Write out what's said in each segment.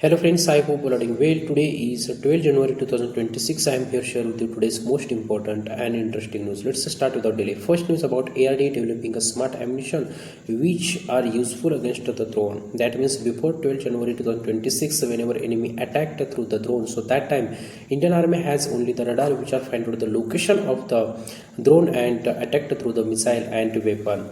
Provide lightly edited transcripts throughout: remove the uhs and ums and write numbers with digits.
Hello friends, I hope you are doing well. Today is 12 January 2026. I am here to share with you today's most important and interesting news. Let's start with our daily. First news about ARD developing a smart ammunition which are useful against the drone. That means before 12 January 2026, whenever enemy attacked through the drone, so that time Indian Army has only the radar which are find out the location of the drone and attacked through the missile and weapon.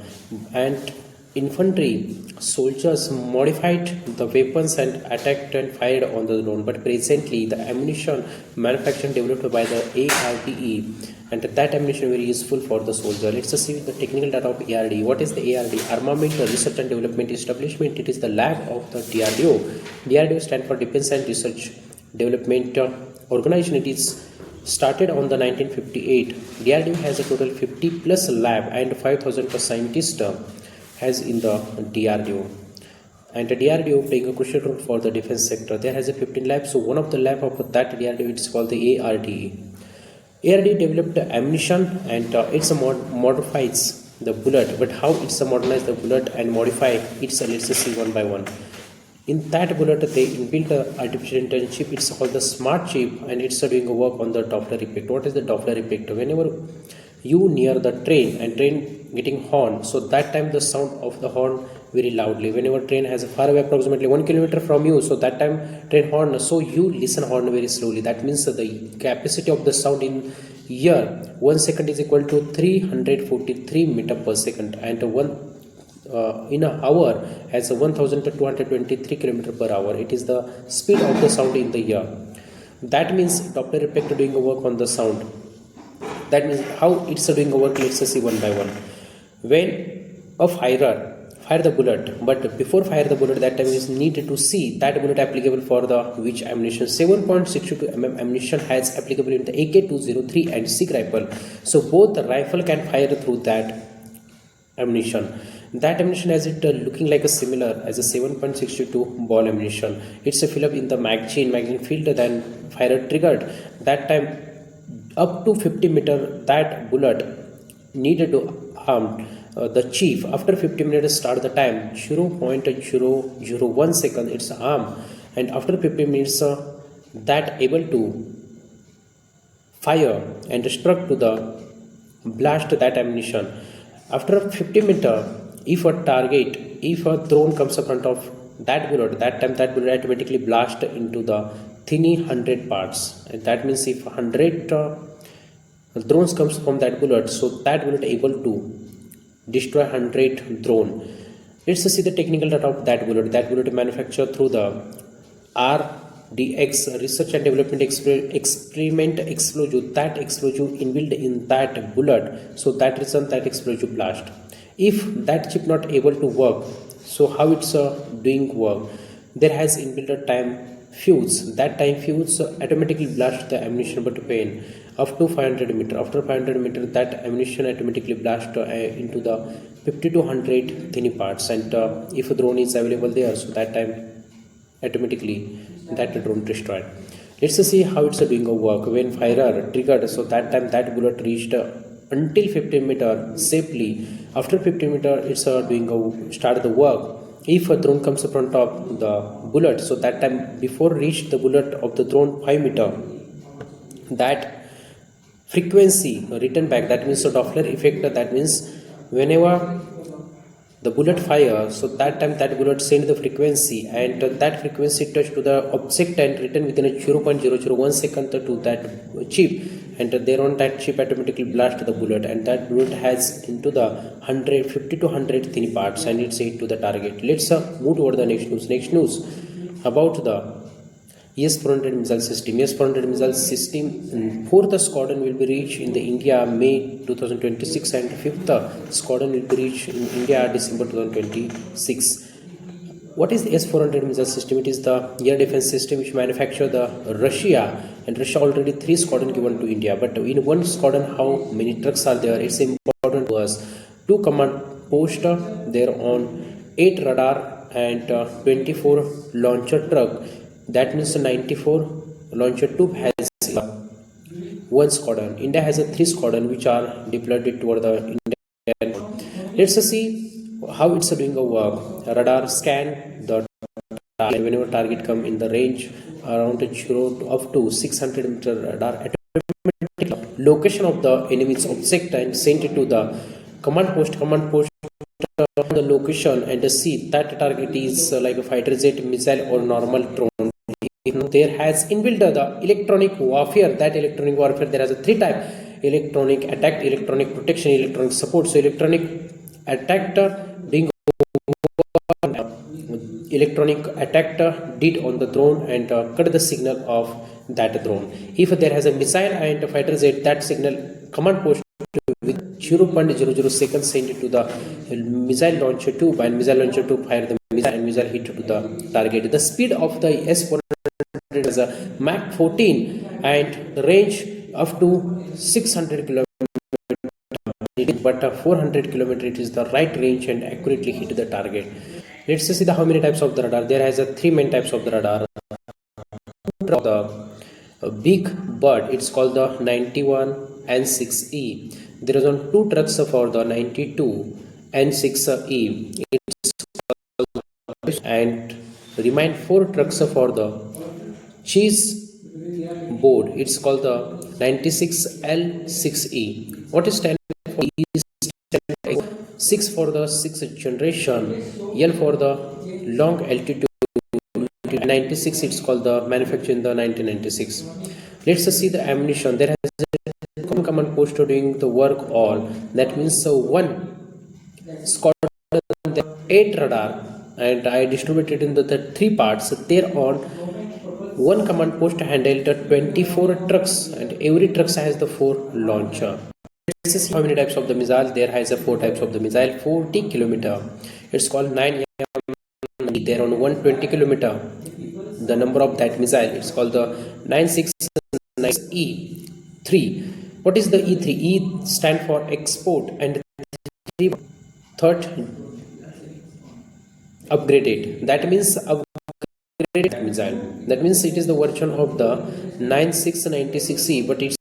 And infantry soldiers modified the weapons and attacked and fired on the drone, but presently the ammunition manufactured developed by the ARDE, and that ammunition very useful for the soldier. Let's see the technical data of ARD. What is the ARD? Armament Research and Development Establishment. It is the lab of the DRDO. DRDO stands for Defense and Research Development Organization. It is started on the 1958. DRDO has a total 50 plus lab and 5,000 plus scientists has in the DRDO, and the DRDO playing a crucial role for the defense sector. There has a 15 labs, so one of the lab of that DRDO is called the ARDE. ARDE developed ammunition and it's a modifies the bullet, but how it's a modernize the bullet and modify it's let's see one by one. In that bullet they inbuilt the artificial intelligence chip. It's called the smart chip, and it's doing a work on the Doppler effect. What is the Doppler effect? Whenever you near the train and train getting horn, so that time the sound of the horn very loudly. Whenever train has a far away approximately 1 kilometer from you, so that time train horn, so you listen horn very slowly. That means the capacity of the sound in ear 1 second is equal to 343 meter per second, and one in an hour has a 1223 kilometer per hour. It is the speed of the sound in the ear. That means Doppler effect doing a work on the sound. That means how it's doing a work. Let's see one by one. When a firer fire the bullet, but before fire the bullet, that time is needed to see that bullet applicable for the which ammunition. 7.62 mm ammunition has applicable in the AK-203 and SIG rifle. So both the rifle can fire through that ammunition. That ammunition as it looking like a similar as a 7.62 ball ammunition. It's a fill up in the magazine filled, then fire triggered. That time up to 50 meter that bullet needed to harm the chief. After 50 minutes start the time 0.001 second it's arm, and after 50 minutes that able to fire and struck to the blast that ammunition. After 50 meter, if a drone comes in front of that bullet, that time that bullet automatically blast into the tiny 100 parts, and that means if 100 drones comes from that bullet, so that bullet able to destroy 100 drone. Let's see the technical data of that bullet. That bullet manufactured through the RDX research and development experiment explosive. That explosive inbuilt in that bullet, so that reason that explosive blast. If that chip not able to work, so how it's doing work? There has inbuilt a time fuse. That time fuse automatically blast the ammunition but pain up to 500 meter. After 500 meter that ammunition automatically blast into the 50 to 100 thin parts, and if a drone is available there, so that time automatically that drone destroyed. Let's see how it's doing a work. When firer triggered, so that time that bullet reached until 50 meter safely. After 50 meter it's doing a start the work. If a drone comes in front of the bullet, so that time before reach the bullet of the drone 5 meter, that frequency return back. That means the Doppler effect. That means whenever the bullet fire, so that time that bullet send the frequency, and that frequency touch to the object and return within a 0.001 second to that chip, and thereon that chip automatically blast the bullet, and that bullet has into the 150 to 100 thin parts, and it's hit to the target. Let's move toward the next news. Next news about the S-400 missile system. S-400 missile system, fourth squadron will be reached in the India May 2026, and fifth squadron will be reached in India December 2026. What is the S-400 missile system? It is the air defense system which manufactured the Russia, and Russia already 3 squadron given to India. But in one squadron, how many trucks are there? It's important to us. 2 command posts there on 8 radar and 24 launcher truck. That means 94 launcher tube has one squadron. India has a 3 squadron which are deployed toward the Indian. Let's see how it's doing a work. Radar scan the whenever target come in the range around 0 to up to 600-meter radar automatic location of the enemy's object and sent it to the command post the location and see that target is like a fighter jet, missile or normal drone. There has inbuilt the electronic warfare. That electronic warfare, there has a three type: electronic attack, electronic protection, electronic support. So electronic attack being electronic attack did on the drone and cut the signal of that drone. If there has a missile and a fighter jet, that signal command post with 0.00 seconds send it to the missile launcher tube, and missile launcher tube fire the missile and missile hit to the target. The speed of the S-400 is a Mach 14 and the range up to 600 km, but 400 km it is the right range and accurately hit the target. Let's see how many types of the radar. There has a three main types of the radar. The big bird, it's called the 91 N6E. There is on two trucks for the 92 N6E. It's and remain four trucks for the cheese board. It's called the 96L6E. What is stand for? E 6 for the 6th generation, L for the long altitude. 96 it's called the manufactured in the 1996. Let's see the ammunition. There has a command post doing the work all. That means one squadron, 8 radar, and I distributed in the three parts. There on one command post handled 24 trucks, and every truck has the 4 launcher. Let's see how many types of the missile. There has a 4 types of the missile. 40 km. It's called 9M. There on 120 km. The number of that missile, it's called the 969E3. What is the E3? E stand for export and third upgraded. That means upgraded missile. That means it is the version of the 9696E, but it's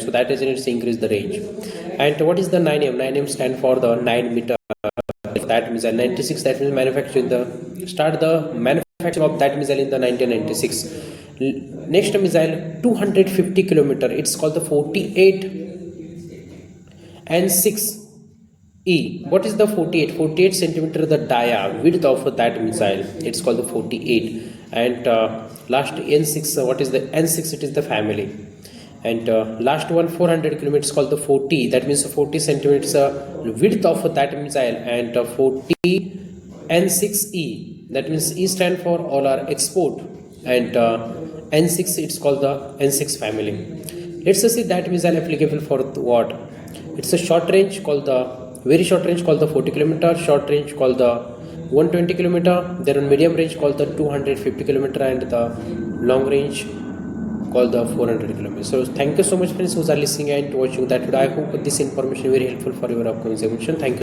so that is it's increase the range. And what is the 9M? 9M stand for the 9 meter. That missile 96. That means manufacturing the start the manufacturing of that missile in the 1996. Next missile 250 km. It's called the 48 N6E. What is the 48? 48 centimeter the dia width of that missile. It's called the 48. And last N6. What is the N6? It is the family. And last one 400 kilometers called the 40. That means 40 centimeters width of that missile, and 40 N6E. That means E stand for all our export, and N6 it's called the N6 family. Let's see that missile applicable for what? It's a short range called the very short range called the 40 km, short range called the 120 km. Then on medium range called the 250 km, and the long range called the 400 km. So thank you so much friends who are listening and watching that video. I hope this information is very helpful for your upcoming examination. Thank you.